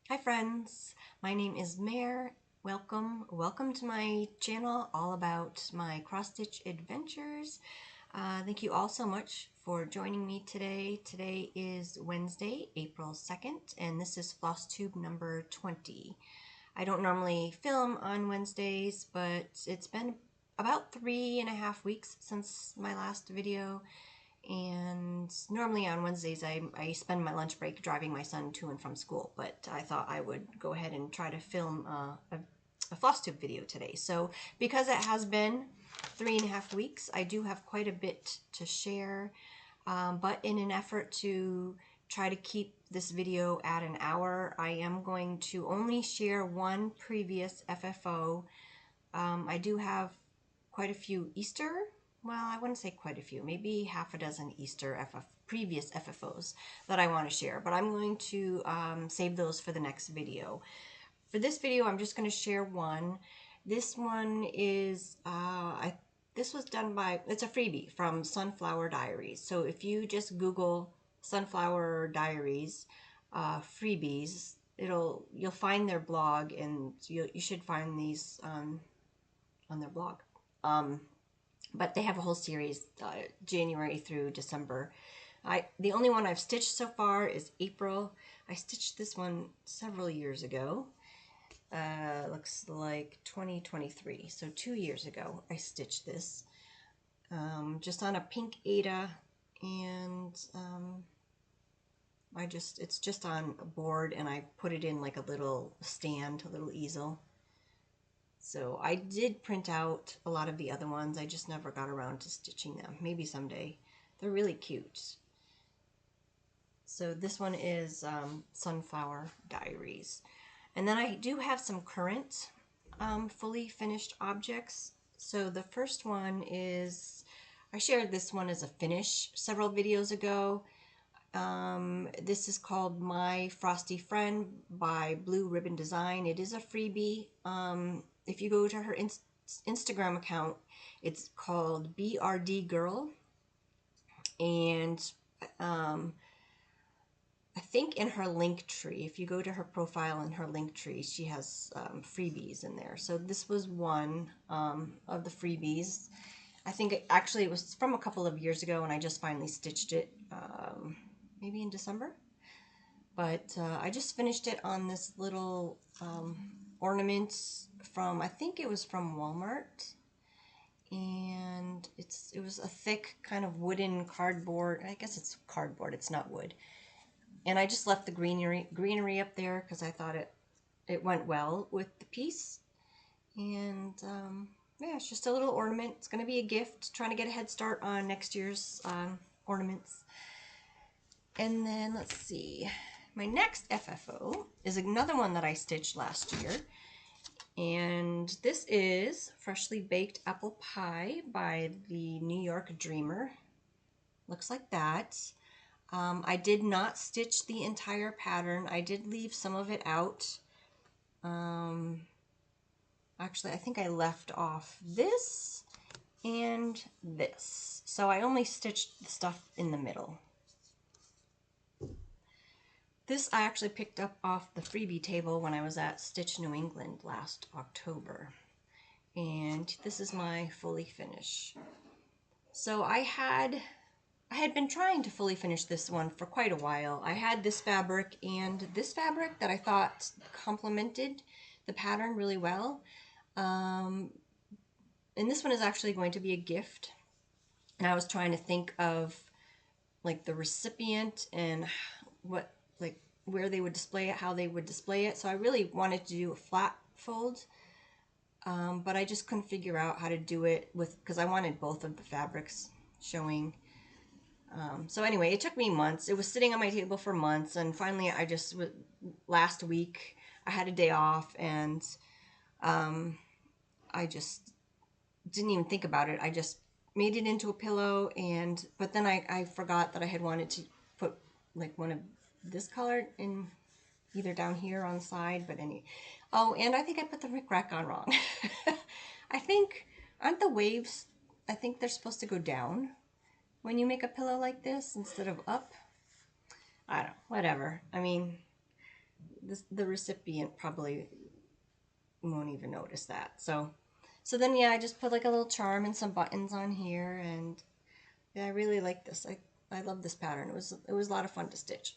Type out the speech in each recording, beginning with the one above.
Hi friends, my name is Mare. Welcome to my channel all about my cross-stitch adventures. Thank you all so much for joining me today. Today is Wednesday, April 2nd, and this is Flosstube number 20. I don't normally film on Wednesdays, but it's been about 3.5 weeks since my last video. And normally on Wednesdays I spend my lunch break driving my son to and from school, but I thought I would go ahead and try to film a Flosstube video today. So because it has been 3.5 weeks, I do have quite a bit to share, but in an effort to try to keep this video at an hour, I am going to only share one previous FFO. I do have quite a few Easter, well, I wouldn't say quite a few, maybe half a dozen Easter previous FFOs that I want to share, but I'm going to save those for the next video. For this video, I'm just going to share one. This one is, this was done by, it's a freebie from Sunflower Diaries. So if you just Google Sunflower Diaries freebies, you'll find their blog, and you should find these on their blog. But they have a whole series, January through December. The only one I've stitched so far is April. I stitched this one several years ago. Looks like 2023, so 2 years ago I stitched this. Just on a pink Aida, and it's just on a board, and I put it in like a little stand, a little easel. So I did print out a lot of the other ones. I just never got around to stitching them. Maybe someday. They're really cute. So this one is Sunflower Diaries. And then I do have some current fully finished objects. So the first one is, I shared this one as a finish several videos ago. This is called My Frosty Friend by Blue Ribbon Design. It is a freebie. If you go to her Instagram account, it's called BRD Girl. And I think in her link tree, if you go to her profile in her link tree, she has freebies in there. So this was one of the freebies. I think actually it was from a couple of years ago, and I just finally stitched it maybe in December. But I just finished it on this little ornament from, I think it was from Walmart. And it was a thick kind of wooden cardboard. I guess it's cardboard, it's not wood. And I just left the greenery up there because I thought it went well with the piece. And yeah, it's just a little ornament. It's going to be a gift, trying to get a head start on next year's ornaments. And then let's see, my next FFO is another one that I stitched last year. And this is Freshly Baked Apple Pie by the New York Dreamer. Looks like that. I did not stitch the entire pattern. I did leave some of it out. Actually, I think I left off this and this. So I only stitched the stuff in the middle. This I actually picked up off the freebie table when I was at Stitch New England last October. And this is my fully finish. So I had been trying to fully finish this one for quite a while. I had this fabric and this fabric that I thought complemented the pattern really well. And this one is actually going to be a gift. And I was trying to think of like the recipient and what, like where they would display it, how they would display it. So I really wanted to do a flat fold, but I just couldn't figure out how to do it because I wanted both of the fabrics showing. So anyway, it took me months. It was sitting on my table for months, and finally last week I had a day off, and I just didn't even think about it. I just made it into a pillow, but then I forgot that I had wanted to put like one of this color in either down here on the side, but oh, and I think I put the rickrack on wrong. I think, aren't the waves, I think they're supposed to go down when you make a pillow like this instead of up. I don't know, whatever. I mean, the recipient probably won't even notice that. So then yeah, I just put like a little charm and some buttons on here, and yeah, I really like this. I love this pattern. It was a lot of fun to stitch.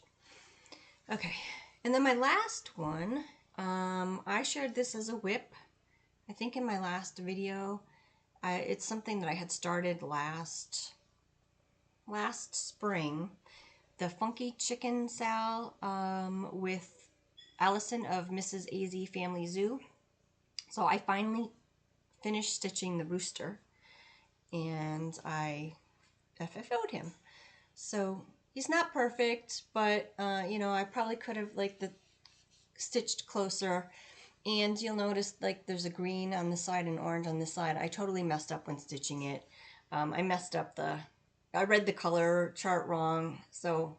Okay, and then my last one, I shared this as a whip, I think in my last video. It's something that I had started last spring. The Funky Chicken Sal with Allison of Mrs. AZ Family Zoo. So I finally finished stitching the rooster, and I FFO'd him. So he's not perfect, but you know, I probably could have stitched closer. And you'll notice like there's a green on this side and orange on this side. I totally messed up when stitching it. I messed up I read the color chart wrong, so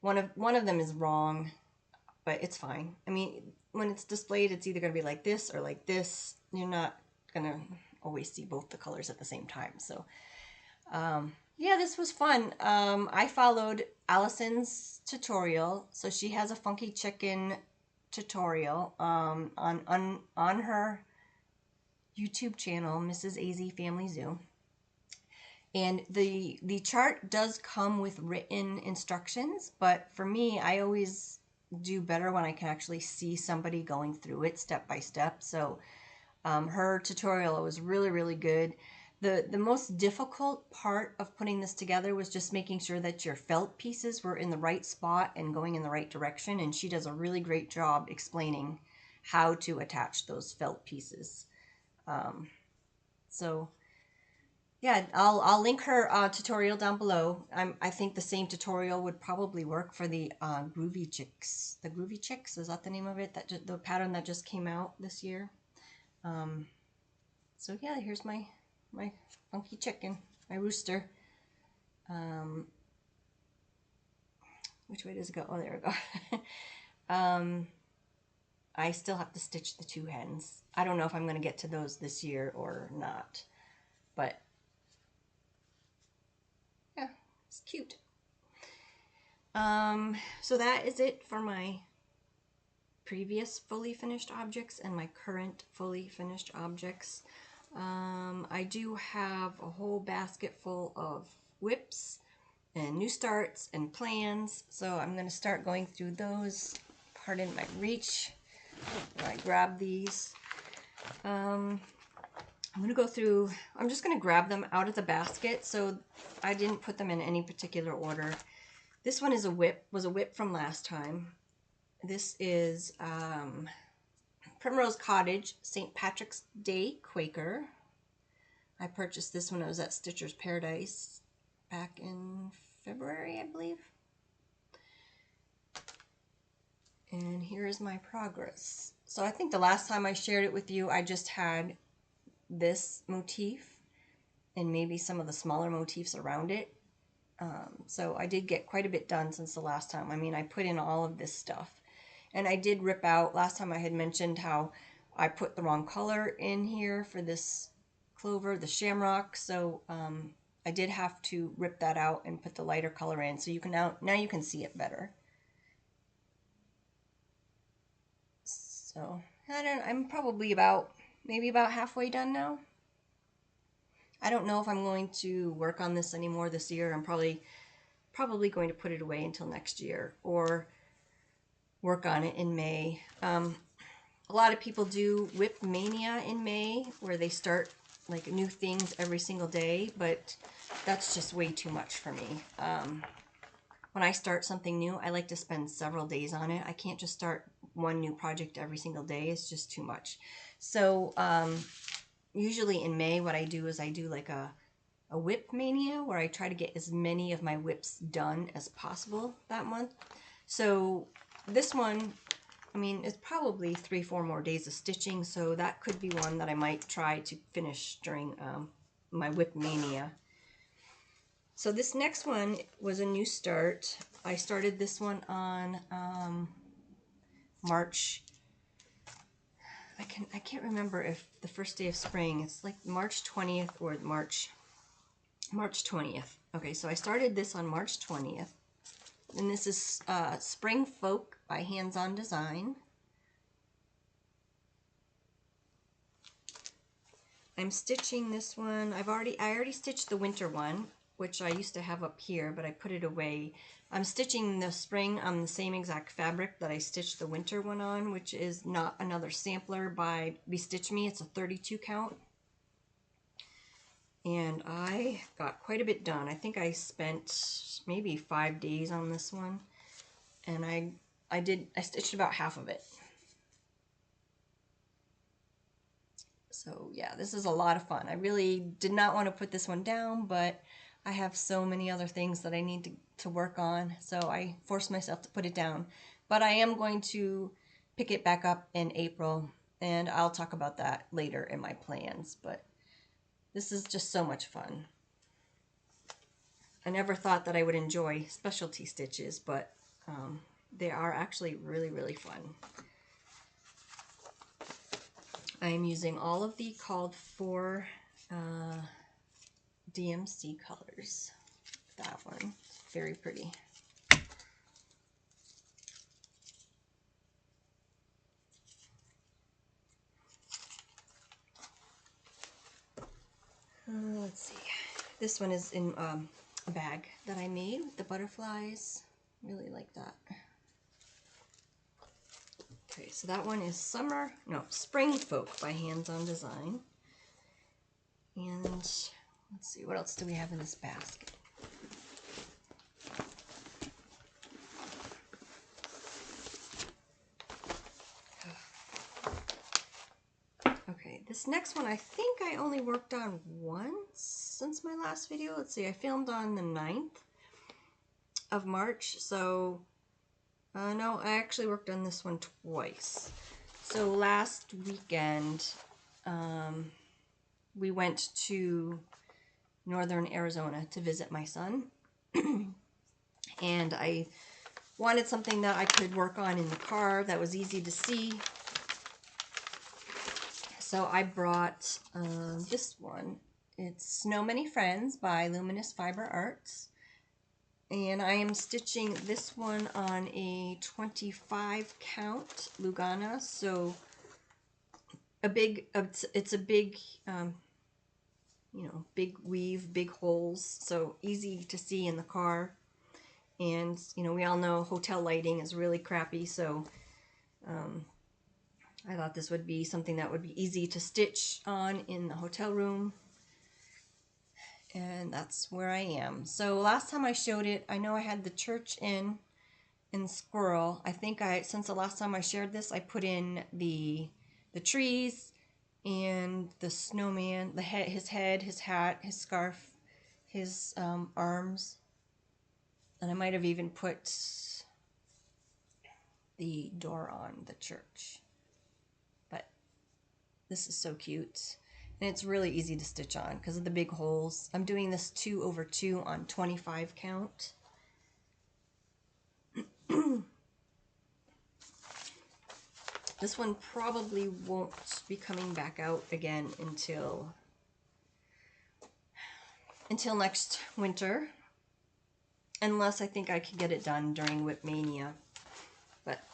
one of them is wrong, but it's fine. I mean, when it's displayed, it's either going to be like this or like this. You're not going to always see both the colors at the same time. So yeah, this was fun. I followed Allison's tutorial, so she has a funky chicken tutorial on her YouTube channel, Mrs. AZ Family Zoo. And the chart does come with written instructions, but for me, I always do better when I can actually see somebody going through it step by step. So her tutorial was really, really good. The most difficult part of putting this together was just making sure that your felt pieces were in the right spot and going in the right direction, and she does a really great job explaining how to attach those felt pieces. So yeah, I'll link her tutorial down below. I think the same tutorial would probably work for the Groovy Chicks. The Groovy Chicks, is that the name of it? The pattern that just came out this year. So yeah, here's my funky chicken, my rooster. Which way does it go? Oh, there we go. I still have to stitch the two hens. I don't know if I'm going to get to those this year or not, but yeah, it's cute. So that is it for my previous fully finished objects and my current fully finished objects. I do have a whole basket full of whips and new starts and plans, so I'm going to start going through those. Pardon my reach when I grab these. I'm going to go through, I'm just going to grab them out of the basket, so I didn't put them in any particular order. This one is was a whip from last time. This is Primrose Cottage, St. Patrick's Day Quaker. I purchased this when I was at Stitcher's Paradise back in February, I believe. And here is my progress. So I think the last time I shared it with you, I just had this motif and maybe some of the smaller motifs around it. So I did get quite a bit done since the last time. I mean, I put in all of this stuff. And I did rip out, last time I had mentioned how I put the wrong color in here for this clover, the shamrock. So I did have to rip that out and put the lighter color in. So you can now you can see it better. So I'm probably maybe about halfway done now. I don't know if I'm going to work on this anymore this year. I'm probably going to put it away until next year or work on it in May. A lot of people do Whip Mania in May, where they start like new things every single day, but that's just way too much for me. When I start something new, I like to spend several days on it. I can't just start one new project every single day. It's just too much. So usually in May, what I do is I do like a Whip Mania, where I try to get as many of my whips done as possible that month. So this one, I mean, it's probably 3-4 more days of stitching, so that could be one that I might try to finish during my Whip Mania. So this next one was a new start. I started this one on March. I can't remember if the first day of spring. It's like March 20th or March 20th. Okay, so I started this on March 20th. And this is Spring Folk by Hands On Design. I'm stitching this one. I already stitched the winter one, which I used to have up here, but I put it away. I'm stitching the spring on the same exact fabric that I stitched the winter one on, which is Not Another Sampler by Bestitch Me. It's a 32 count. And I got quite a bit done. I think I spent maybe 5 days on this one. And I stitched about half of it. So yeah, this is a lot of fun. I really did not want to put this one down, but I have so many other things that I need to work on, so I forced myself to put it down. But I am going to pick it back up in April, and I'll talk about that later in my plans. But this is just so much fun. I never thought that I would enjoy specialty stitches, but they are actually really, really fun. I am using all of the called for DMC colors. That one, very pretty. Let's see. This one is in a bag that I made with the butterflies. Really like that. Okay, so that one is Spring Folk by Hands On Design. And let's see, what else do we have in this basket? Okay, this next one I think I only worked on once since my last video. Let's see, I filmed on the 9th of March, so no, I actually worked on this one twice. So last weekend, we went to northern Arizona to visit my son. And I wanted something that I could work on in the car that was easy to see. So I brought this one. It's Snow Many Friends by LuminousFiberArts. And I am stitching this one on a 25 count Lugana, so it's a big, you know, big weave, big holes, so easy to see in the car. And, you know, we all know hotel lighting is really crappy, so I thought this would be something that would be easy to stitch on in the hotel room. And that's where I am. So last time I showed it, I know I had the church in the squirrel. I think since the last time I shared this, I put in the trees and the snowman, his head, his hat, his scarf, his arms. And I might have even put the door on the church. But this is so cute. And it's really easy to stitch on because of the big holes. I'm doing this 2/2 on 25 count. This one probably won't be coming back out again until next winter. Unless I think I could get it done during Whipmania. But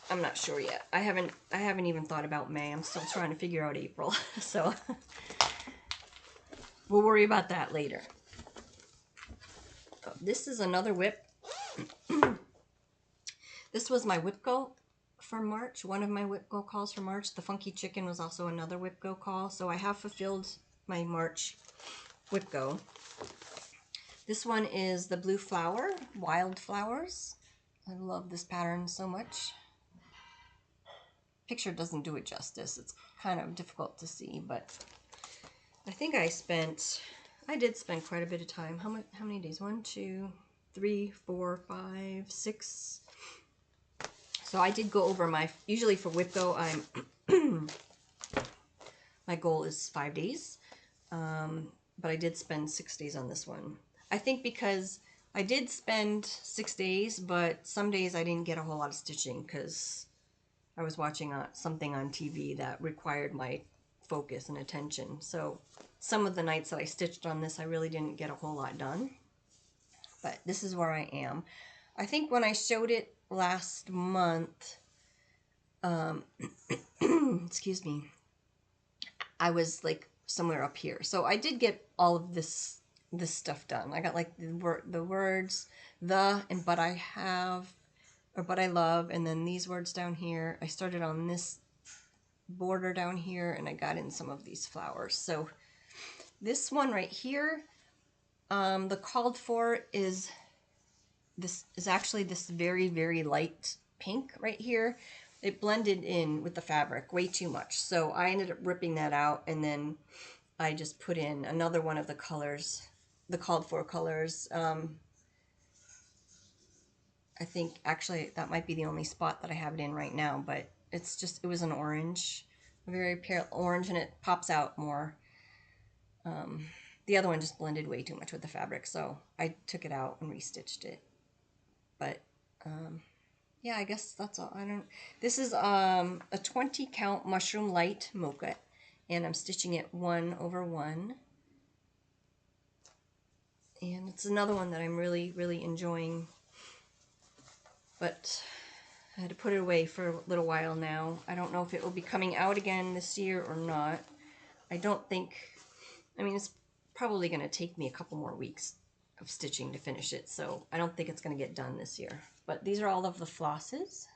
I'm not sure yet. I haven't even thought about May. I'm still trying to figure out April. So we'll worry about that later. Oh, this is another whip. This was my whip go for March. One of my whip go calls for March. The Funky Chicken was also another whip go call. So I have fulfilled my March whip go. This one is the Blue Flower, Wildflowers. I love this pattern so much. Picture doesn't do it justice. It's kind of difficult to see, but I think I did spend quite a bit of time. How many days? 1, 2, 3, 4, 5, 6. So I did go over usually for whip go, my goal is 5 days. But I did spend 6 days on this one. I think because I did spend 6 days, but some days I didn't get a whole lot of stitching because I was watching something on TV that required my focus and attention. So some of the nights that I stitched on this, I really didn't get a whole lot done. But this is where I am. I think when I showed it last month, excuse me, I was like somewhere up here. So I did get all of this stuff done. I got like the words, and but I have, or but I love, and then these words down here. I started on this border down here, and I got in some of these flowers. So this one right here, the called for is actually this very, very light pink right here. It blended in with the fabric way too much. So I ended up ripping that out, and then I just put in another one of the colors, the called for colors. I think actually that might be the only spot that I have it in right now, but it's just, it was an orange, a very pale orange, and it pops out more. The other one just blended way too much with the fabric, so I took it out and restitched it. But yeah, I guess that's all. This is a 20 count mushroom light mocha, and I'm stitching it 1 over 1. And it's another one that I'm really, really enjoying, but I had to put it away for a little while now. I don't know if it will be coming out again this year or not. I don't think, I mean, it's probably going to take me a couple more weeks of stitching to finish it, so I don't think it's going to get done this year. But these are all of the flosses.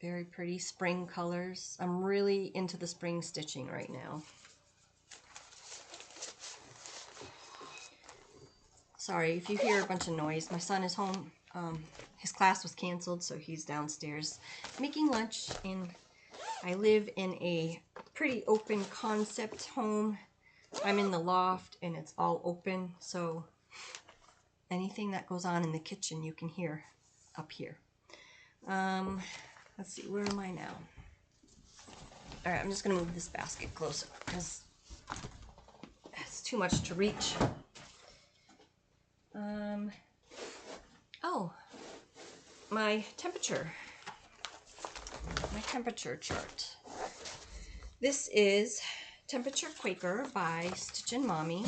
Very pretty spring colors. I'm really into the spring stitching right now. Sorry if you hear a bunch of noise. My son is home. His class was canceled, so he's downstairs making lunch, and I live in a pretty open concept home. I'm in the loft, and it's all open, so anything that goes on in the kitchen you can hear up here. Let's see, where am I now? All right, I'm just gonna move this basket closer because it's too much to reach. Oh, my temperature chart. This is Temperature Quaker by Stitchin Mommy.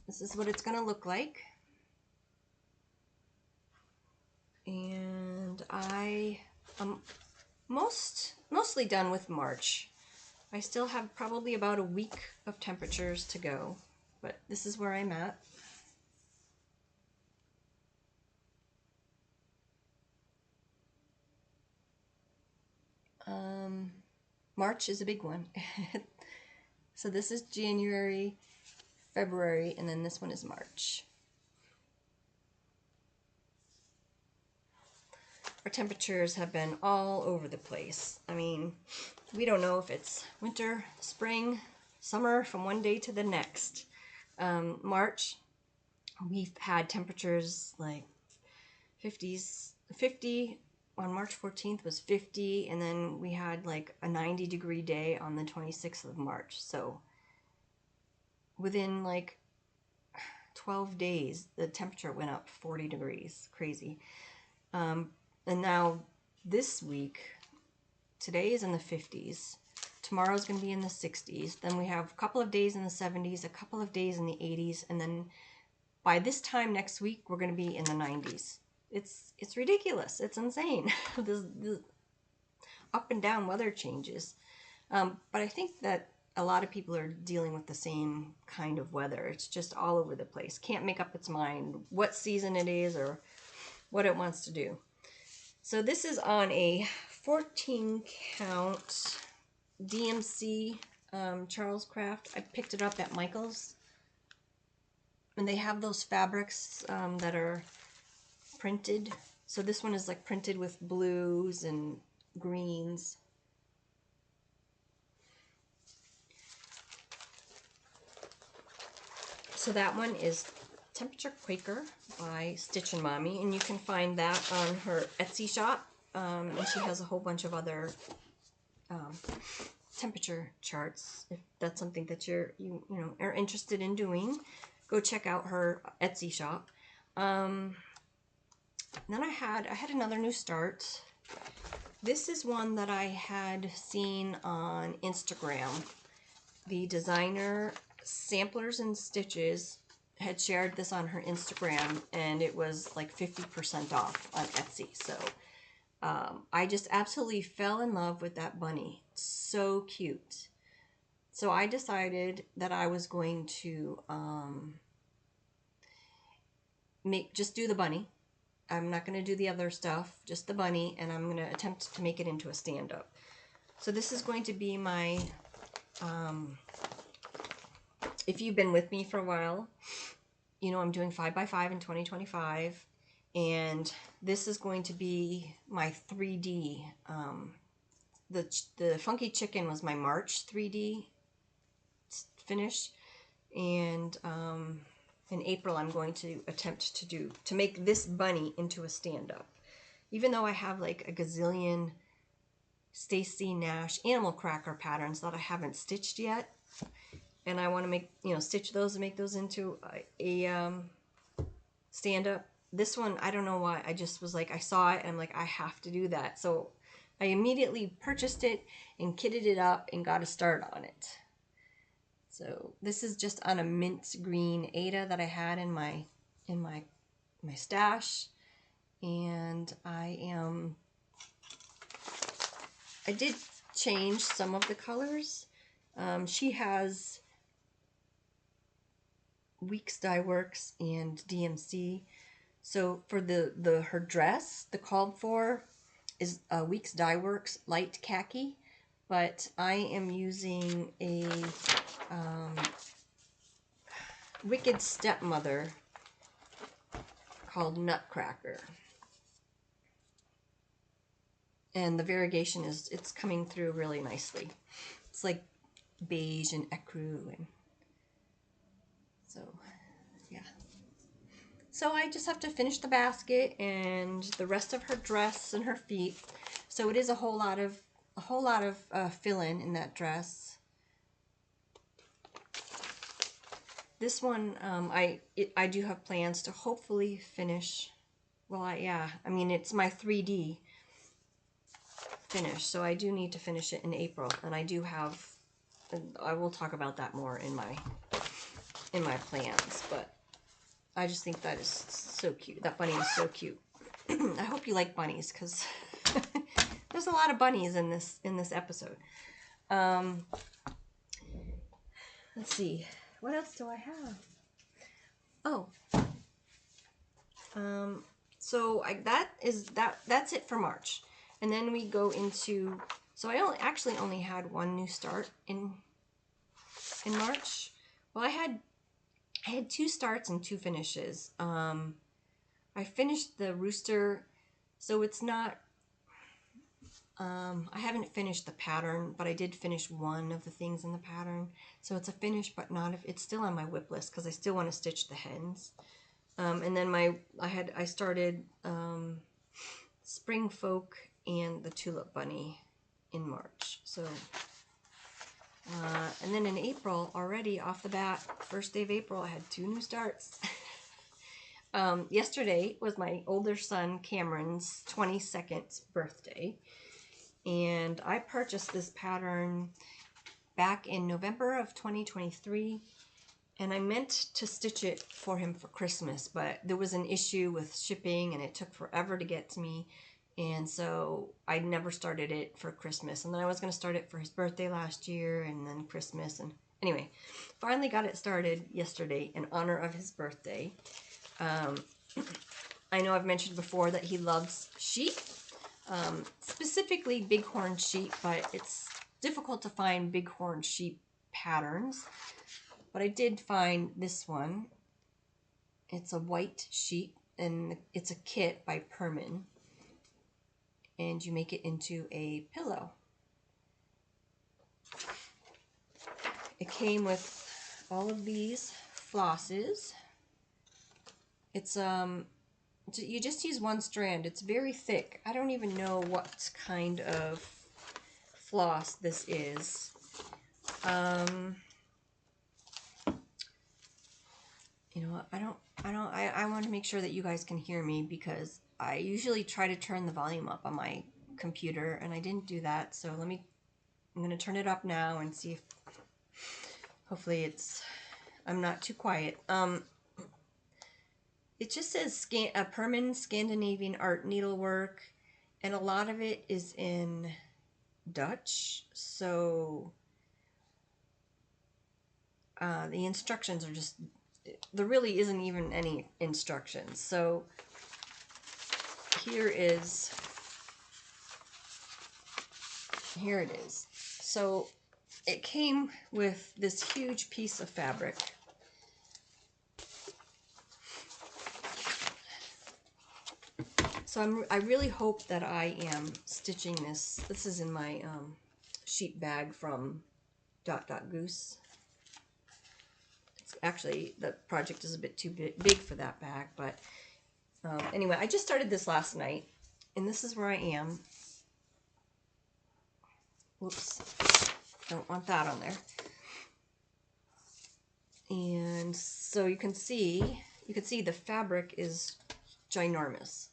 This is what it's going to look like. And I am mostly done with March. I still have probably about a week of temperatures to go, but this is where I'm at. March is a big one. So this is January, February, and then this one is March. Our temperatures have been all over the place. I mean, we don't know if it's winter, spring, summer from one day to the next. March, we've had temperatures like 50 on March 14th was 50, and then we had like a 90-degree day on the 26th of March. So within like 12 days, the temperature went up 40 degrees. Crazy. And now this week, today is in the 50s. Tomorrow's going to be in the 60s. Then we have a couple of days in the 70s, a couple of days in the 80s, and then by this time next week, we're going to be in the 90s. It's ridiculous. It's insane. this up and down weather changes. But I think that a lot of people are dealing with the same kind of weather. It's just all over the place. Can't make up its mind what season it is or what it wants to do. So this is on a 14 count DMC Charles Craft. I picked it up at Michael's. And they have those fabrics that are printed. So this one is like printed with blues and greens. So that one is Temperature Quaker by Stitchin Mommy, and you can find that on her Etsy shop. And she has a whole bunch of other temperature charts. If that's something that you are interested in doing, go check out her Etsy shop. Then I had another new start. This is one that I had seen on Instagram. The designer Samplers and Stitches had shared this on her Instagram, and it was like 50% off on Etsy. So I just absolutely fell in love with that bunny. So cute. So I decided that I was going to just do the bunny. I'm not going to do the other stuff, just the bunny, and I'm going to attempt to make it into a stand-up. So this is going to be my, if you've been with me for a while, you know I'm doing 5x5 in 2025, and this is going to be my 3D. The Funky Chicken was my March 3D finish, and in April I'm going to attempt to make this bunny into a stand-up. Even though I have like a gazillion Stacy Nash animal cracker patterns that I haven't stitched yet, and I want to make, stitch those and make those into a stand-up. This one, I don't know why, I just was like, I saw it and I'm like, I have to do that. So I immediately purchased it and kitted it up and got a start on it. So this is just on a mint green Aida that I had in my stash, and I did change some of the colors. She has Weeks Dye Works and DMC. So for her dress, the called for is Weeks Dye Works light khaki, but I am using a Wicked Stepmother called Nutcracker. And the variegation it's coming through really nicely. It's like beige and ecru, and so yeah. So I just have to finish the basket and the rest of her dress and her feet. So it is a whole lot of fill-in in that dress. This one, I do have plans to hopefully finish. Well, I mean, it's my 3D finish, so I do need to finish it in April, and I do have. I will talk about that more in my plans, but I just think that is so cute. That bunny is so cute. I hope you like bunnies, because there's a lot of bunnies in this episode. Let's see. What else do I have? Oh. So that's it for March. And then we go into, so I actually only had one new start in March. Well, I had 2 starts and 2 finishes. I finished the rooster, so it's not, I haven't finished the pattern, but I did finish one of the things in the pattern. So it's a finish, but not, it's still on my whip list because I still want to stitch the hens. And then I started Spring Folk and the Tulip Bunny in March. So, and then in April, already off the bat, first day of April, I had 2 new starts. Yesterday was my older son Cameron's 22nd birthday, and I purchased this pattern back in November of 2023, and I meant to stitch it for him for Christmas, but there was an issue with shipping and it took forever to get to me, and so I never started it for Christmas. And then I was going to start it for his birthday last year, and then Christmas, and anyway, finally got it started yesterday in honor of his birthday. I know I've mentioned before that he loves sheep, specifically bighorn sheep, but it's difficult to find bighorn sheep patterns. But I did find this one. It's a white sheep, and it's a kit by Permin, and you make it into a pillow. It came with all of these flosses. It's you just use 1 strand. It's very thick. I don't even know what kind of floss this is. You know what? I want to make sure that you guys can hear me, because I usually try to turn the volume up on my computer, and I didn't do that. So I'm going to turn it up now and see if, hopefully I'm not too quiet. It just says Permin Scandinavian Art Needlework, and a lot of it is in Dutch, so the instructions are just, there really isn't even any instructions. So here it is. So it came with this huge piece of fabric. So I really hope that I am stitching this. This is in my sheet bag from Goose. Actually, the project is a bit too big for that bag, but anyway, I just started this last night, and this is where I am. Whoops, don't want that on there. And so you can see the fabric is ginormous.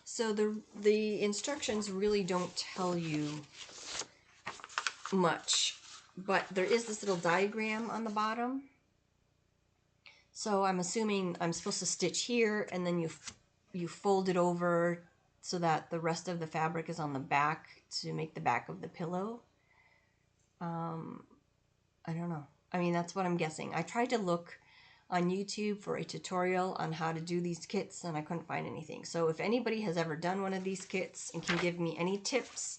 So the instructions really don't tell you much, but there is this little diagram on the bottom. So I'm assuming I'm supposed to stitch here, and then you fold it over so that the rest of the fabric is on the back to make the back of the pillow. I don't know. I mean, that's what I'm guessing. I tried to look on YouTube for a tutorial on how to do these kits, and I couldn't find anything. So if anybody has ever done one of these kits and can give me any tips,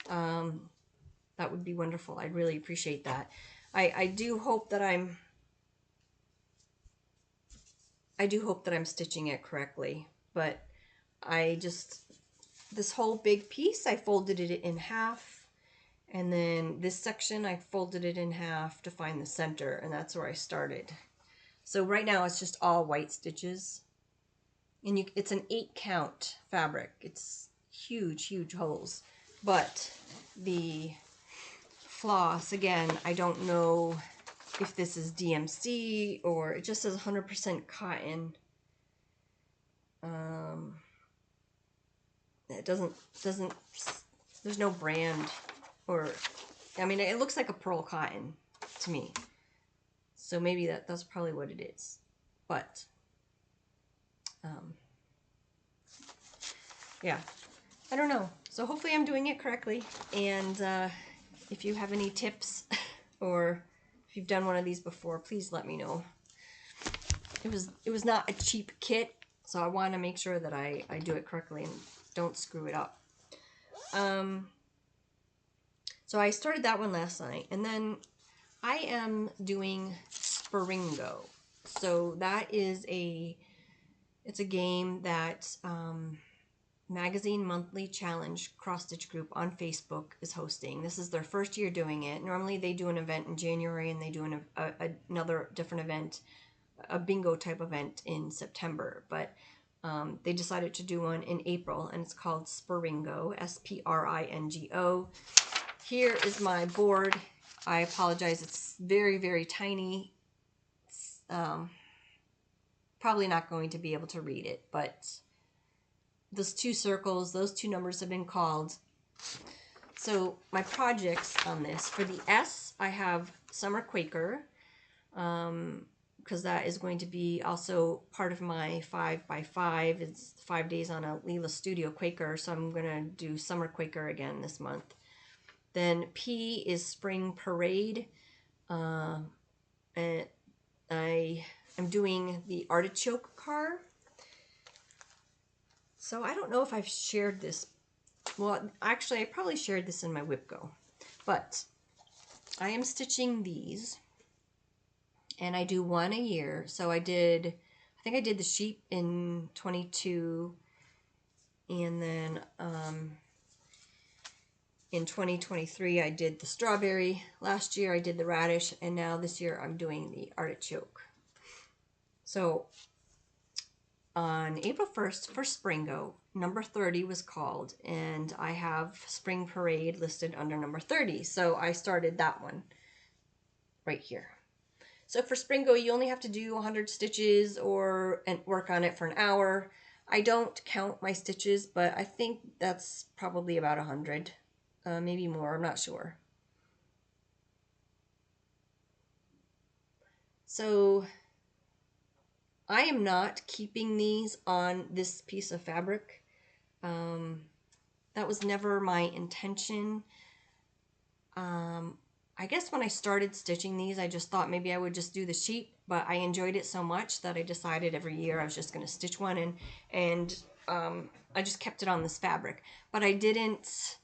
that would be wonderful. I'd really appreciate that. I do hope that I'm stitching it correctly, but this whole big piece, I folded it in half, and then this section I folded it in half to find the center, and that's where I started. So right now it's just all white stitches, and it's an 8 count fabric. It's huge holes, but the floss, again, I don't know if this is DMC or it just says 100% cotton. It doesn't, there's no brand, or, I mean, it looks like a pearl cotton to me. So maybe that's probably what it is. But, yeah, I don't know. So hopefully I'm doing it correctly. And if you have any tips or if you've done one of these before, please let me know. It was not a cheap kit, so I want to make sure that I do it correctly and don't screw it up. So I started that one last night, and then I am doing Springo. So that is it's a game that Magazine Monthly Challenge cross stitch group on Facebook is hosting. This is their first year doing it. Normally they do an event in January, and they do another different event, a bingo type event in September, but they decided to do one in April, and it's called Springo, S-P-R-I-N-G-O. Here is my board. I apologize, it's very tiny. It's probably not going to be able to read it, but those 2 circles, those 2 numbers have been called. So my projects on this, for the S, I have Summer Quaker, because that is going to be also part of my 5x5. It's 5 days on a Lila Studio Quaker, so I'm going to do Summer Quaker again this month. Then P is Spring Parade, and I am doing the artichoke car. So I don't know if I've shared this. Well, actually, I probably shared this in my WhipGo, but I am stitching these, and I do one a year. So I think I did the sheep in 22, and then in 2023 I did the strawberry. Last year I did the radish, and now this year I'm doing the artichoke. So on April 1st for Springo, number 30 was called, and I have Spring Parade listed under number 30. So I started that one right here. So for Springo, you only have to do 100 stitches and work on it for an hour. I don't count my stitches, but I think that's probably about 100, maybe more, I'm not sure. So I am not keeping these on this piece of fabric. That was never my intention. I guess when I started stitching these, I just thought maybe I would just do the sheep, but I enjoyed it so much that I decided every year I was just going to stitch one, and I just kept it on this fabric. But I didn't.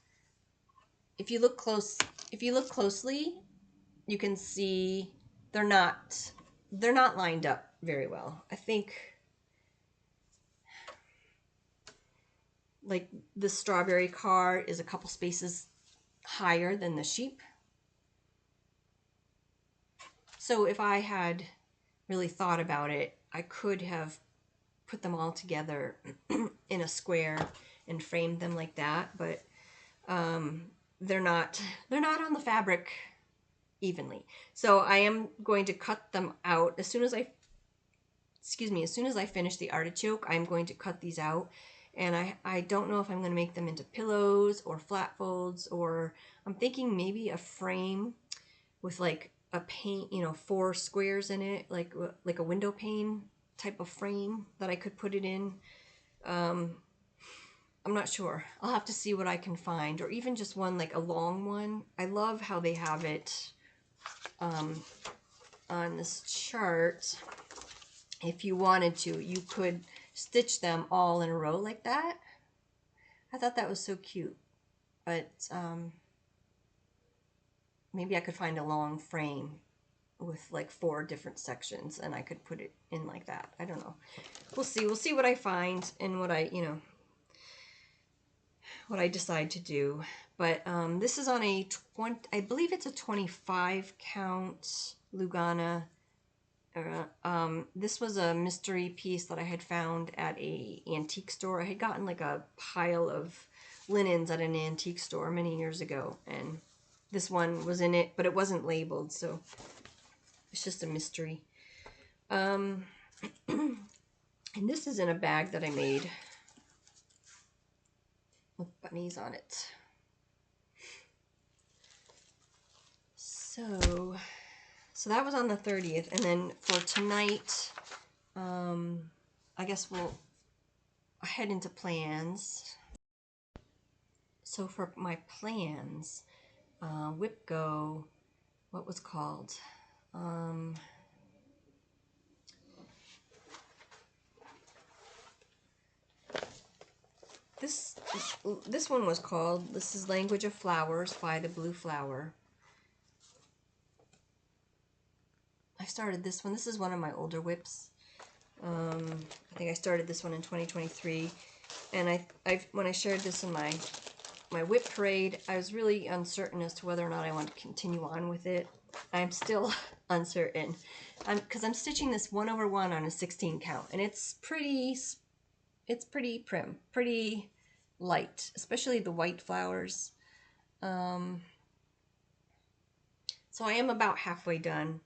If you look closely, you can see they're not lined up very well. I think like the strawberry card is a couple spaces higher than the sheep. So if I had really thought about it, I could have put them all together in a square and framed them like that, but they're not on the fabric evenly. So I am going to cut them out as soon as I finish the artichoke. I'm going to cut these out, and I don't know if I'm going to make them into pillows or flat folds, or I'm thinking maybe a frame with like a pane, 4 squares in it, like a window pane type of frame that I could put it in. I'm not sure. I'll have to see what I can find, or even just one, like a long one. I love how they have it on this chart. If you wanted to, you could stitch them all in a row like that. I thought that was so cute, but maybe I could find a long frame with like 4 different sections and I could put it in like that. I don't know. We'll see. We'll see what I find and what I decide to do. But this is on a 20, I believe it's a 25 count Lugana. This was a mystery piece that I had found at a antique store. I had gotten like a pile of linens at an antique store many years ago, and this one was in it, but it wasn't labeled, so it's just a mystery. And this is in a bag that I made with bunnies on it. So that was on the 30th, and then for tonight, I guess we'll head into plans. So for my plans, Whip Go, what was called? This one was called, this is Language of Flowers by the Blue Flower. I started this one. This is one of my older whips. I think I started this one in 2023, and when I shared this in my whip parade, I was really uncertain as to whether or not I want to continue on with it. I'm still uncertain, because I'm stitching this 1/1 on a 16 count, and it's pretty prim, pretty light, especially the white flowers. So I am about halfway done.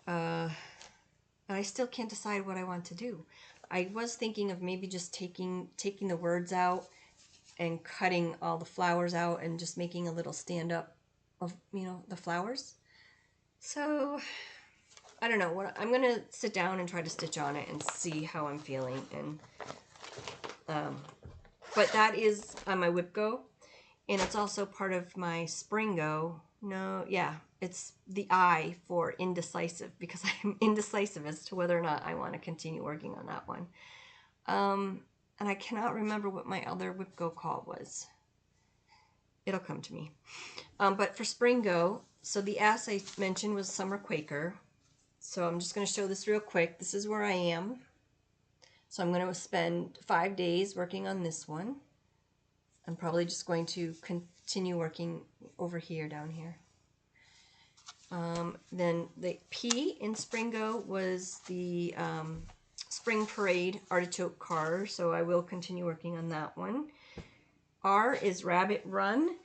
And I still can't decide what I want to do. I was thinking of maybe just taking the words out and cutting all the flowers out and just making a little stand up of, the flowers. So I don't know what I'm gonna sit down and try to stitch on it and see how I'm feeling. And but that is on my Whip Go, and it's also part of my Spring Go. No, yeah, it's the I for indecisive, because I'm indecisive as to whether or not I want to continue working on that one. And I cannot remember what my other Whip Go call was. It'll come to me. But for Spring Go, so the ass I mentioned was Summer Quaker. So I'm just going to show this real quick. This is where I am. So I'm going to spend 5 days working on this one. I'm probably just going to continue working over here, down here. Then the P in Spring Go was the Spring Parade Artichoke Car, so I will continue working on that one. R is Rabbit Run.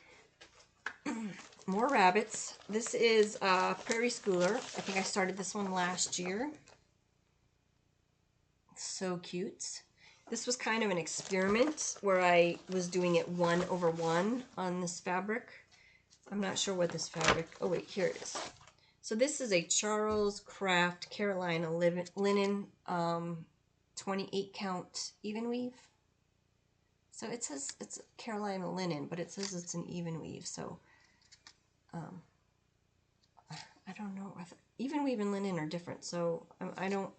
More rabbits. This is Prairie Schooler. I think I started this one last year. So cute. This was kind of an experiment where I was doing it 1/1 on this fabric. I'm not sure what this fabric, oh wait, here it is. So this is a Charles Craft Carolina linen 28 count even weave. So it says it's Carolina linen, but it says it's an even weave. So I don't know. Even weave and linen are different. So I don't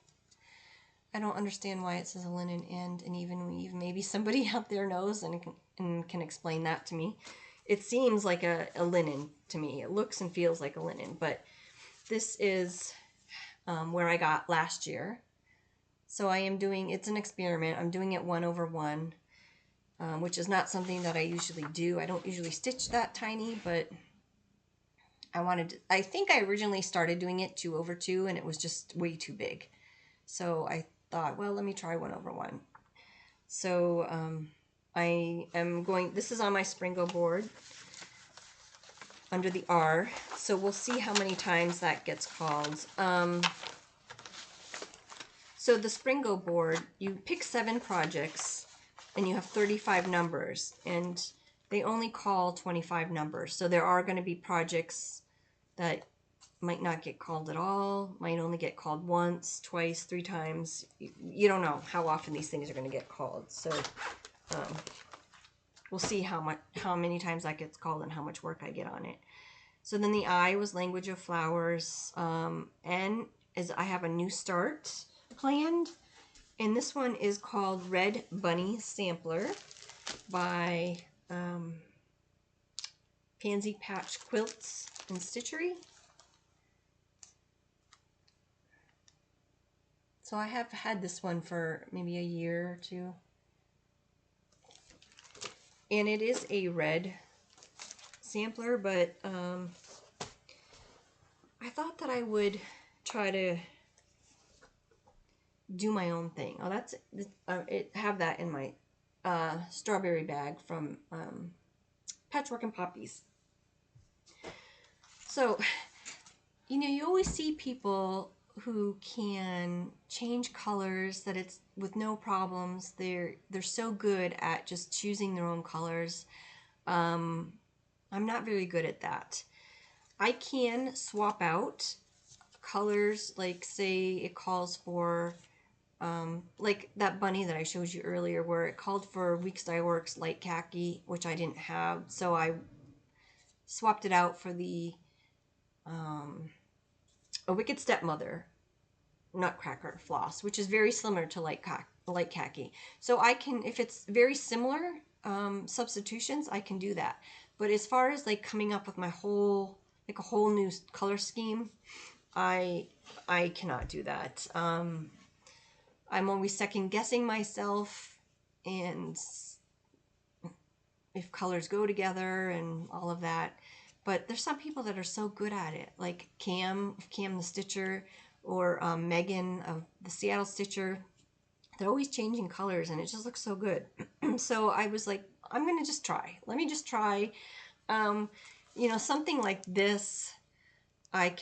understand why it says a linen and an even weave. Maybe somebody out there knows and can explain that to me. It seems like a linen to me. It looks and feels like a linen, but this is where I got last year. So I am doing, it's an experiment. I'm doing it 1/1, which is not something that I usually do. I don't usually stitch that tiny, but I think I originally started doing it 2/2 and it was just way too big. So I thought, well, let me try 1/1. So I am going, this is on my Springo board under the R. So we'll see how many times that gets called. So the Springo board, you pick 7 projects and you have 35 numbers and they only call 25 numbers. So there are going to be projects that might not get called at all, might only get called once, twice, 3 times. You don't know how often these things are going to get called. So we'll see how many times that gets called and how much work I get on it. So then the I was Language of Flowers. N is I have a new start planned. And this one is called Red Bunny Sampler by Pansy Patch Quilts and Stitchery. So I have had this one for maybe a year or 2. And it is a red sampler, but I thought that I would try to do my own thing. Oh, that's have that in my strawberry bag from Patchwork and Poppies. So, you know, you always see people who can change colors that it's with no problems. They're so good at just choosing their own colors. I'm not very good at that. I can swap out colors, like say it calls for like that bunny that I showed you earlier where it called for Weeks Dye Works light khaki, which I didn't have, so I swapped it out for the A Wicked Stepmother Nutcracker floss, which is very similar to light khaki. So I can, if it's very similar substitutions, I can do that. But as far as like coming up with my whole, like a whole new color scheme, I cannot do that. I'm always second guessing myself and if colors go together and all of that. But there's some people that are so good at it, like Cam the Stitcher, or Megan of the Seattle Stitcher. They're always changing colors and it just looks so good. So I was like, I'm gonna just try. Let me just try. You know, something like this, I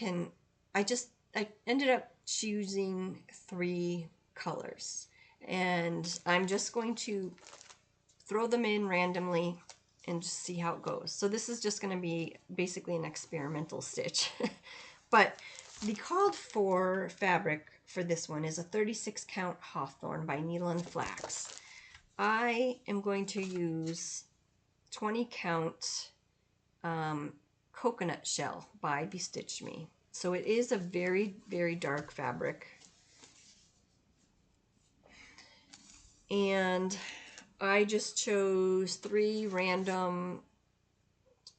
ended up choosing 3 colors and I'm just going to throw them in randomly and just see how it goes. So this is just going to be basically an experimental stitch. But the called for fabric for this one is a 36 count Hawthorn by Needle and Flax. I am going to use 20 count Coconut Shell by Bestitch Me. So it is a very, very dark fabric. And I just chose 3 random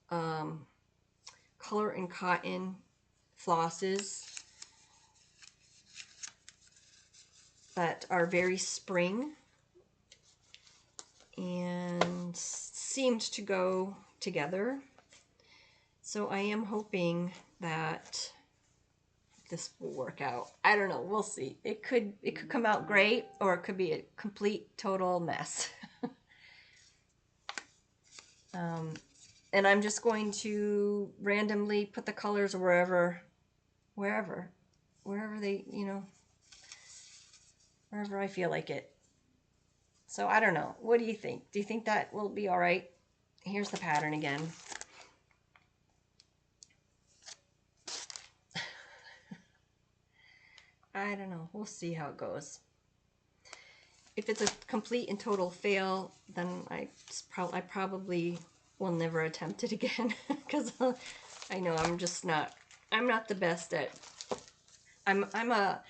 Color and Cotton flosses that are very spring and seemed to go together. So I am hoping that this will work out. I don't know, we'll see. It could come out great or it could be a complete total mess. And I'm just going to randomly put the colors wherever they, you know, wherever I feel like it. So I don't know. What do you think? Do you think that will be all right? Here's the pattern again. I don't know. We'll see how it goes. If it's a complete and total fail, then I probably will never attempt it again, because I know I'm not the best at. I'm a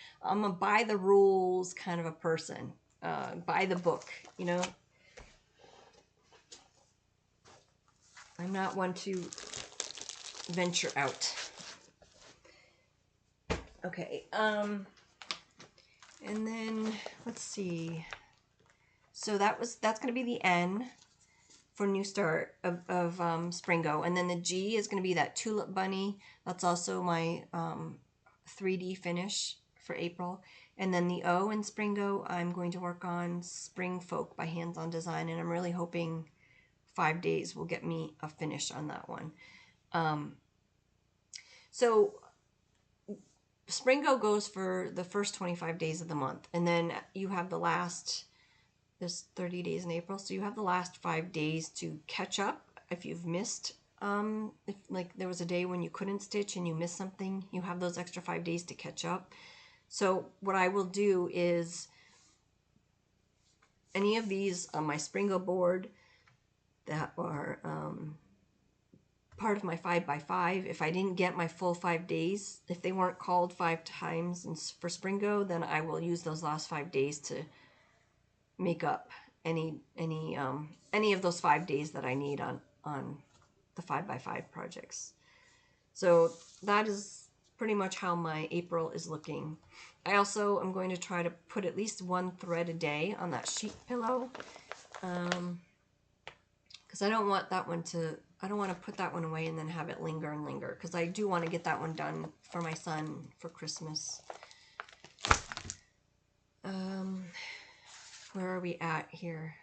by the rules kind of a person, by the book, you know. I'm not one to venture out. Okay, and then let's see. So that's going to be the N for New Start of Springo, and then the G is going to be that Tulip Bunny. That's also my 3D finish for April. And then the O in Springo, I'm going to work on Spring Folk by Hands On Design, and I'm really hoping 5 days will get me a finish on that one. So Springo goes for the first 25 days of the month, and then you have the last, there's 30 days in April, so you have the last 5 days to catch up if you've missed, if like there was a day when you couldn't stitch and you missed something, you have those extra 5 days to catch up. So what I will do is any of these on my Springo board that are part of my 5x5, if I didn't get my full 5 days, if they weren't called 5 times for Springo, then I will use those last 5 days to make up any of those 5 days that I need on the 5x5 projects. So that is pretty much how my April is looking. I also am going to try to put at least 1 thread a day on that sheet pillow, because I don't want that one to, I don't want to put that one away and then have it linger and linger, because I do want to get that one done for my son for Christmas. Where are we at here?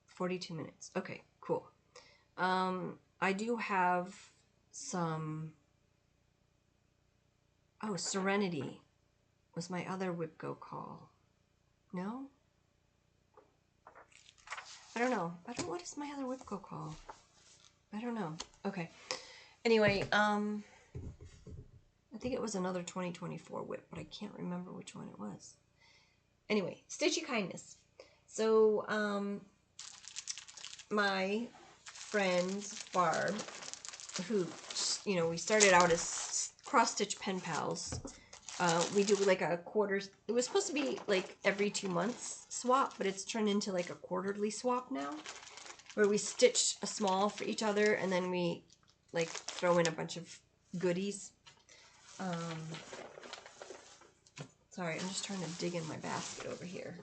42 minutes. Okay, cool. I do have some, oh, Serenity was my other Whipco call. No? I don't know. What is my other Whipco call? I don't know. Okay. Anyway, I think it was another 2024 whip, but I can't remember which one it was. Anyway, Stitchy Kindness. So, my friend Barb, who, you know, we started out as cross-stitch pen pals. We do like a quarter, it was supposed to be like every 2 months swap, but it's turned into like a quarterly swap now, where we stitch a small for each other and then we like throw in a bunch of goodies. Sorry, I'm just trying to dig in my basket over here.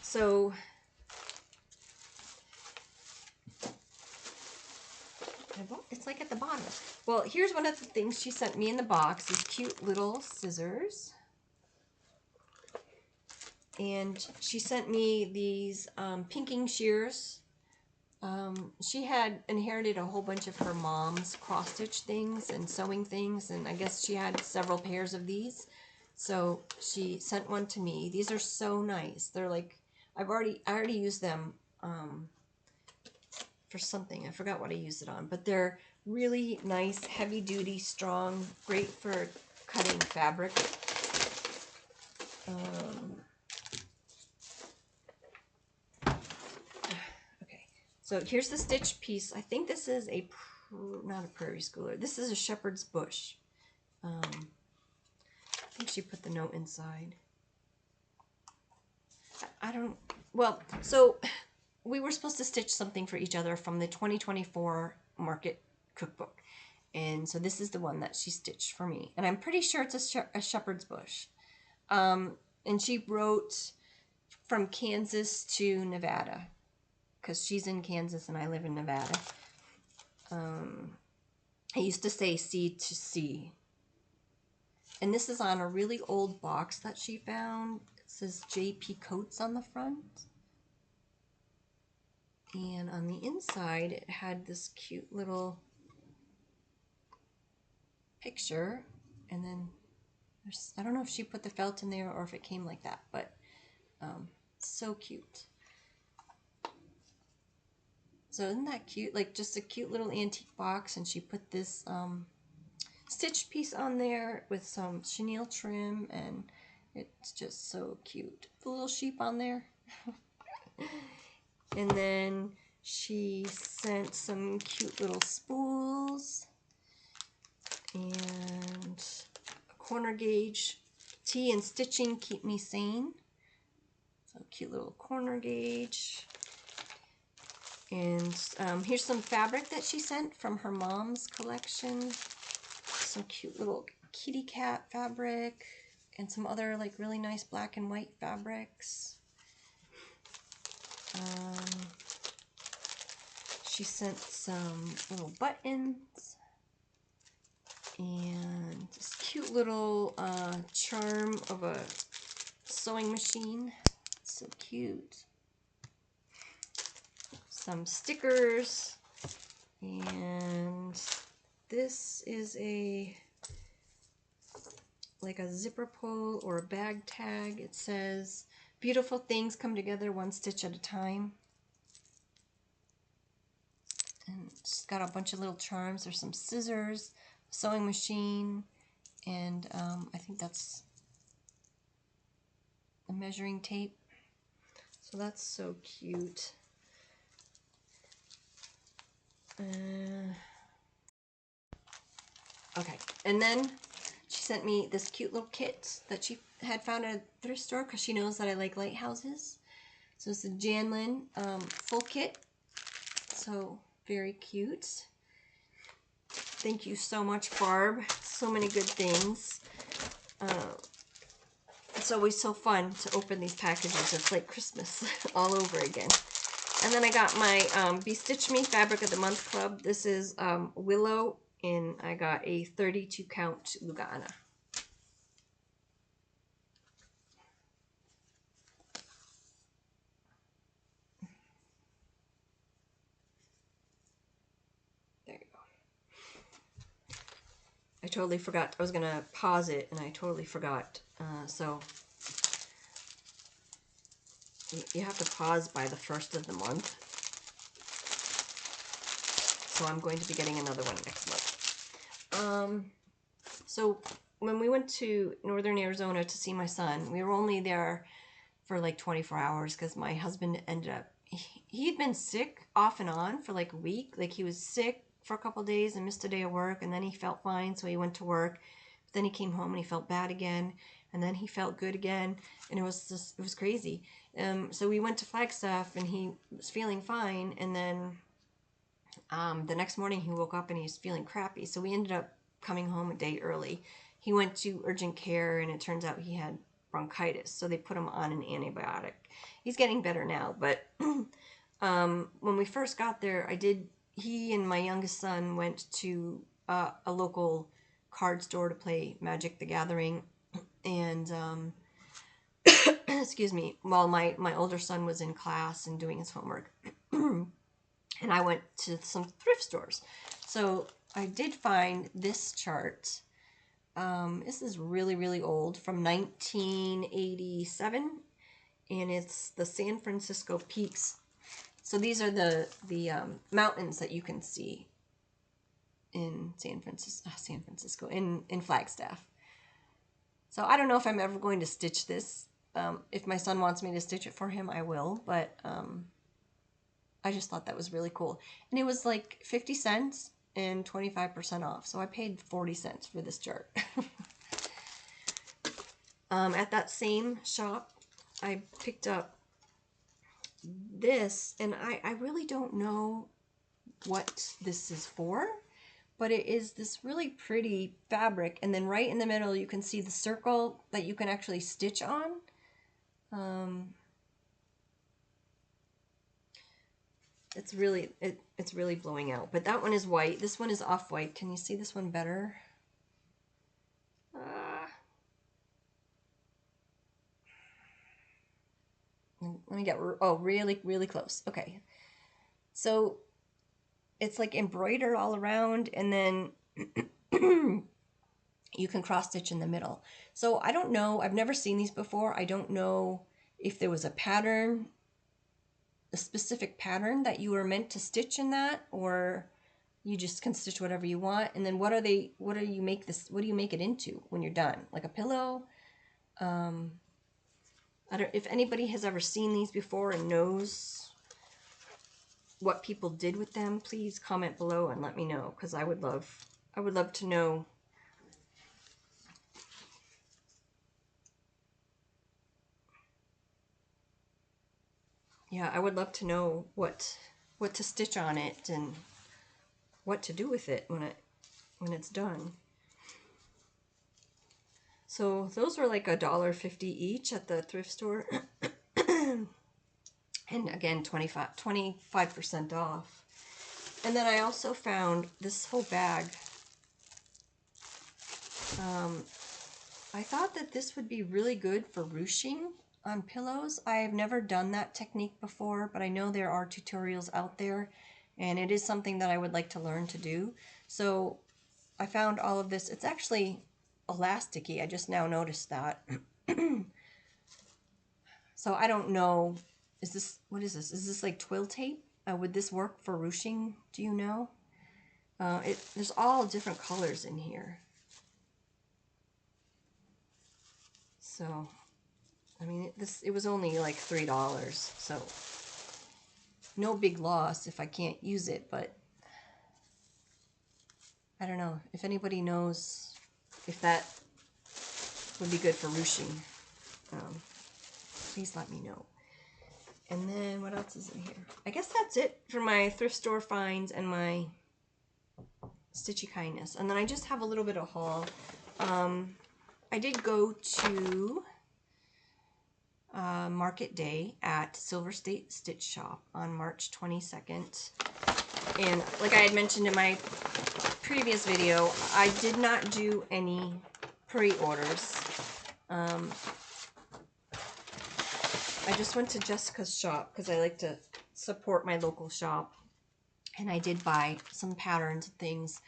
So it's like at the bottom. Well, here's one of the things she sent me in the box, these cute little scissors. And she sent me these pinking shears. She had inherited a whole bunch of her mom's cross-stitch things and sewing things, and I guess she had several pairs of these. So she sent one to me. These are so nice. They're like, I already used them for something. I forgot what I used it on, but they're really nice, heavy-duty, strong, great for cutting fabric. Okay, so here's the stitch piece. I think this is not a Prairie Schooler. This is a Shepherd's Bush. I think she put the note inside. I don't, well, so we were supposed to stitch something for each other from the 2024 market cookbook. And so this is the one that she stitched for me. And I'm pretty sure it's a Shepherd's Bush. And she wrote from Kansas to Nevada, because she's in Kansas and I live in Nevada. I used to say sea to sea. And this is on a really old box that she found. It says JP Coats on the front. And on the inside, it had this cute little picture. And then, I don't know if she put the felt in there or if it came like that, but so cute. So isn't that cute? Like just a cute little antique box, and she put this stitch piece on there with some chenille trim, and it's just so cute. The little sheep on there. And then she sent some cute little spools and a corner gauge. Tea and stitching keep me sane. So cute little corner gauge. And here's some fabric that she sent from her mom's collection. Some cute little kitty cat fabric and some other like really nice black and white fabrics. She sent some little buttons and this cute little charm of a sewing machine. So cute. Some stickers, and this is like a zipper pull or a bag tag. It says, "Beautiful things come together one stitch at a time." And it's got a bunch of little charms. There's some scissors, sewing machine, and I think that's a measuring tape. So that's so cute. Okay, and then she sent me this cute little kit that she had found at a thrift store because she knows that I like lighthouses. So it's a Janlin full kit. So very cute. Thank you so much, Barb. So many good things. It's always so fun to open these packages. It's like Christmas all over again. And then I got my Be Stitch Me Fabric of the Month Club. This is Willow, and I got a 32 count Lugana. There you go. I totally forgot. I was going to pause it, and I totally forgot. So you have to pause by the 1st of the month. So I'm going to be getting another one next month. So when we went to northern Arizona to see my son, we were only there for like 24 hours because my husband ended up, he'd been sick off and on for like a week. Like he was sick for a couple days and missed a day of work, and then he felt fine, so he went to work. But then he came home and he felt bad again, and then he felt good again, and it was crazy. So we went to Flagstaff and he was feeling fine, and then the next morning he woke up and he was feeling crappy, so we ended up coming home a day early. He went to urgent care, and it turns out he had bronchitis, so they put him on an antibiotic. He's getting better now, but when we first got there, he and my youngest son went to a local card store to play Magic the Gathering, and excuse me, while my older son was in class and doing his homework. And I went to some thrift stores. So I did find this chart. This is really, really old, from 1987, and it's the San Francisco Peaks. So these are the mountains that you can see in San Francisco, in Flagstaff. So I don't know if I'm ever going to stitch this. If my son wants me to stitch it for him, I will, but I just thought that was really cool. And it was like 50 cents and 25% off. So I paid 40 cents for this chart. At that same shop, I picked up this, and I really don't know what this is for, but it is this really pretty fabric. And then right in the middle, you can see the circle that you can actually stitch on. It's really blowing out, but that one is white. This one is off-white. Can you see this one better? Let me get, oh, really, really close. Okay. So it's like embroidered all around, and then you can cross stitch in the middle. So I don't know. I've never seen these before. I don't know if there was a pattern, a specific pattern that you were meant to stitch in that, or you just can stitch whatever you want. And then what do you make it into when you're done? Like a pillow? I don't, if anybody has ever seen these before and knows what people did with them, please comment below and let me know, because I would love to know. Yeah, I would love to know what to stitch on it and what to do with it when it's done. So those were like $1.50 each at the thrift store. And again, 25% off. And then I also found this whole bag. I thought that this would be really good for ruching on pillows. I have never done that technique before, but I know there are tutorials out there, and it is something that I would like to learn to do. So I found all of this. It's actually elasticy. I just now noticed that. So I don't know. What is this? Is this like twill tape? Would this work for ruching? Do you know? There's all different colors in here. So, I mean, it was only like $3, so no big loss if I can't use it, but I don't know if anybody knows if that would be good for ruching. Please let me know. And then what else is in here? I guess that's it for my thrift store finds and my Stitchy Kindness. And then I just have a little bit of haul. I did go to Market Day at Silver State Stitch Shop on March 22nd. And like I had mentioned in my previous video, I did not do any pre-orders. I just went to Jessica's shop because I like to support my local shop. And I did buy some patterns and things.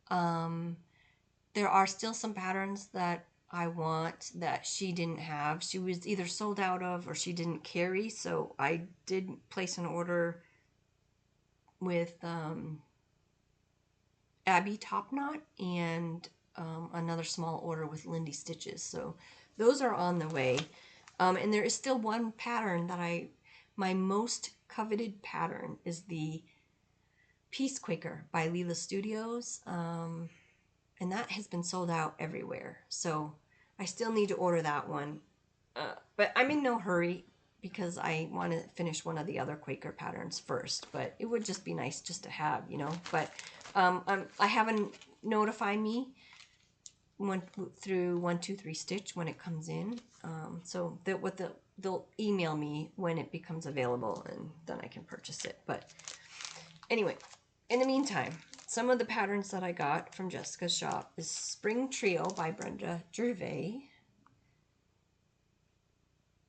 There are still some patterns that I want that she didn't have. She was either sold out of or she didn't carry. So I did place an order with Abby Topknot and another small order with Lindy Stitches. So those are on the way. And there is still one pattern that my most coveted pattern is the Peace Quaker by Lila Studios. And that has been sold out everywhere. So I still need to order that one. But I'm in no hurry because I want to finish one of the other Quaker patterns first. But it would just be nice just to have, you know. But I haven't notified me through 123 Stitch when it comes in. So they'll email me when it becomes available, and then I can purchase it. But anyway, in the meantime, some of the patterns that I got from Jessica's shop is Spring Trio by Brenda Gervais.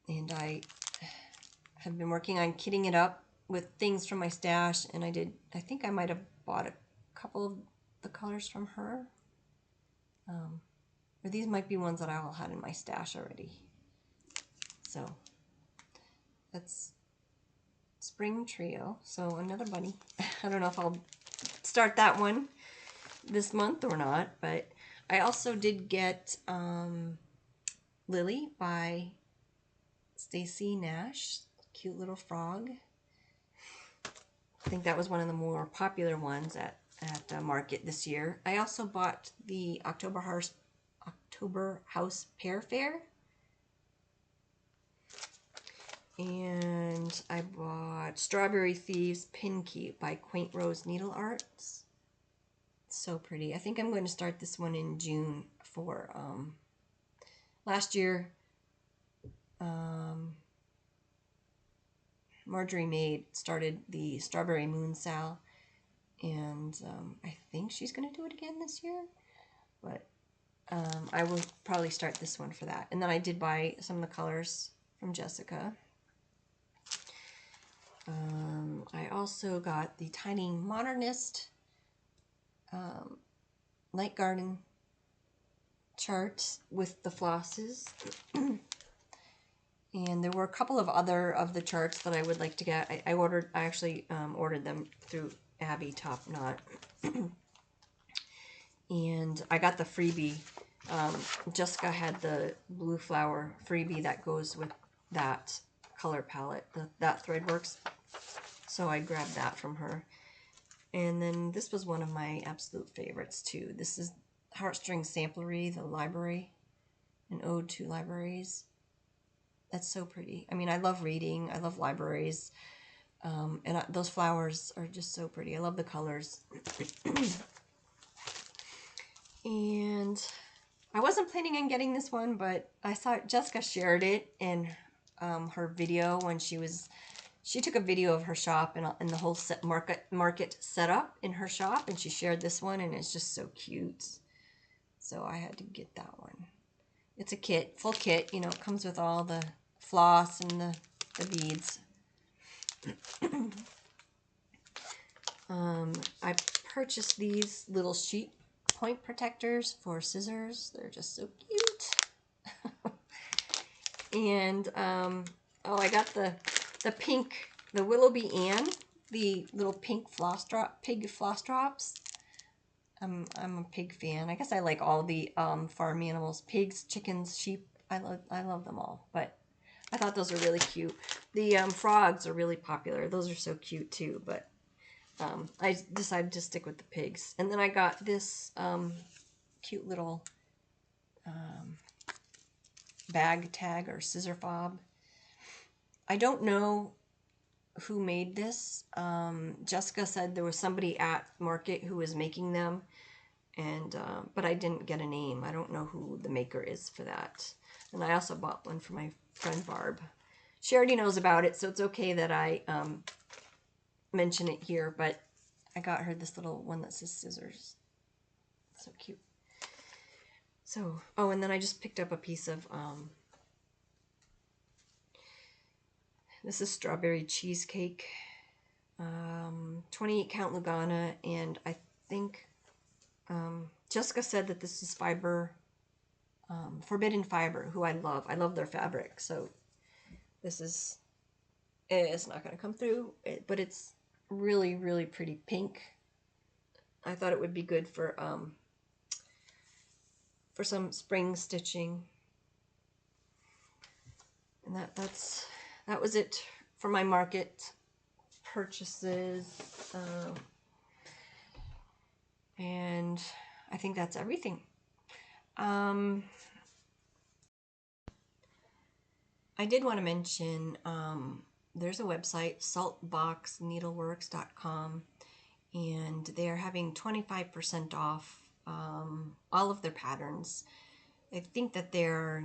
And I have been working on kitting it up with things from my stash, and I think I might have bought a couple of the colors from her. Or these might be ones that I all had in my stash already. So that's Spring Trio. So another bunny. I don't know if I'll start that one this month or not, but I also did get Lily by Stacy Nash. Cute little frog. I think that was one of the more popular ones at Market this year. I also bought the October House Pear Fair. And I bought Strawberry Thieves Pin Keep by Quaint Rose Needle Arts. So pretty. I think I'm going to start this one in June for last year. Marjorie started the Strawberry Moon Sal, and I think she's going to do it again this year, but I will probably start this one for that. And then I did buy some of the colors from Jessica. I also got the Tiny Modernist Light Garden chart with the flosses. And there were a couple of other of the charts that I would like to get. I actually ordered them through Abby top knot. And I got the freebie. Jessica had the blue flower freebie that goes with that color palette, that Threadworks. So I grabbed that from her. And then this was one of my absolute favorites too. This is Heartstring Samplery, the library, an ode to libraries. That's so pretty. I mean, I love reading. I love libraries. And those flowers are just so pretty. I love the colors. And I wasn't planning on getting this one, but I saw Jessica shared it in her video when she took a video of her shop and the whole market setup in her shop, and she shared this one, and it's just so cute. So I had to get that one. It's a kit, full kit. You know, it comes with all the floss and the beads. I purchased these little sheep point protectors for scissors. They're just so cute. And oh, I got the pink, the Willoughby Ann, the little pink pig floss drops. I'm a pig fan. I guess I like all the farm animals, pigs, chickens, sheep. I love them all. But I thought those were really cute. The frogs are really popular. Those are so cute too. But I decided to stick with the pigs. And then I got this cute little bag tag or scissor fob. I don't know who made this. Jessica said there was somebody at market who was making them, and but I didn't get a name. I don't know who the maker is for that. And I also bought one for my friend Barb. She already knows about it, so it's okay that I mention it here, but I got her this little one that says scissors. So cute. So, oh, and then I just picked up a piece of this is strawberry cheesecake, 28 count Lugana, and I think Jessica said that this is Forbidden Fiber, who I love. I love their fabric, so this is, it's not going to come through, but it's really, really pretty pink. I thought it would be good for some spring stitching. And that was it for my market purchases. And I think that's everything. I did want to mention there's a website, saltboxneedleworks.com, and they're having 25% off all of their patterns. I think that they're,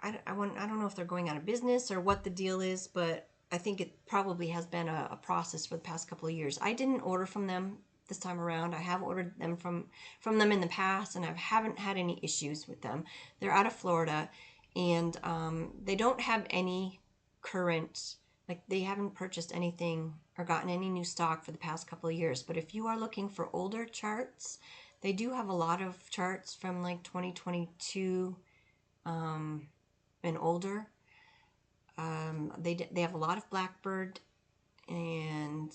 I don't know if they're going out of business or what the deal is, but I think it probably has been a process for the past couple of years. I didn't order from them this time around. I have ordered them from them in the past, and I haven't had any issues with them. They're out of Florida, and they don't have any current, like they haven't purchased anything or gotten any new stock for the past couple of years. But if you are looking for older charts, they do have a lot of charts from like 2022 and older. They have a lot of Blackbird and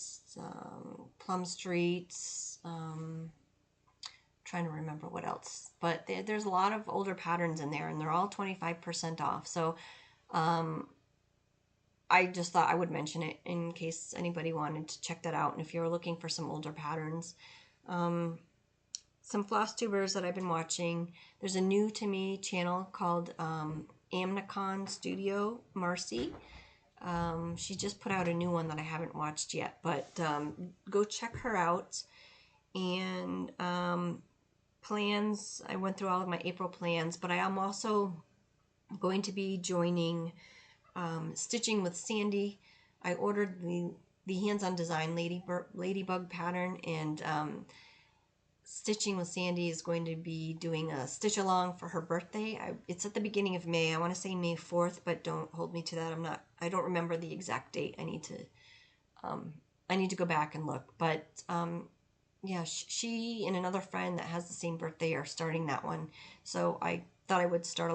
Plum Streets. Trying to remember what else, but there's a lot of older patterns in there, and they're all 25% off. So I just thought I would mention it in case anybody wanted to check that out. And if you're looking for some older patterns, some Flosstubers that I've been watching. There's a new to me channel called Amnicon Studio, Marcy. She just put out a new one that I haven't watched yet, but go check her out. And plans, I went through all of my April plans, but I am also going to be joining Stitching with Sandy. I ordered the hands-on design ladybug pattern, and Stitching with Sandy is going to be doing a stitch along for her birthday. It's at the beginning of May. I want to say May 4th, but don't hold me to that. I don't remember the exact date. I need to go back and look. But yeah, she and another friend that has the same birthday are starting that one. So I thought I would start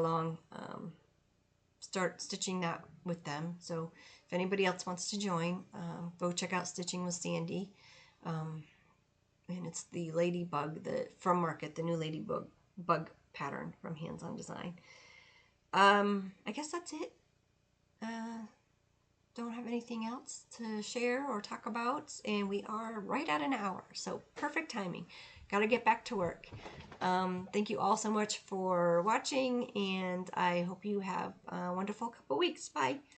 stitching that with them. So if anybody else wants to join, go check out Stitching with Sandy. And it's the ladybug from Market, the new ladybug pattern from Hands On Design. I guess that's it. Don't have anything else to share or talk about, and we are right at an hour, so perfect timing. Gotta get back to work. Thank you all so much for watching, and I hope you have a wonderful couple weeks. Bye.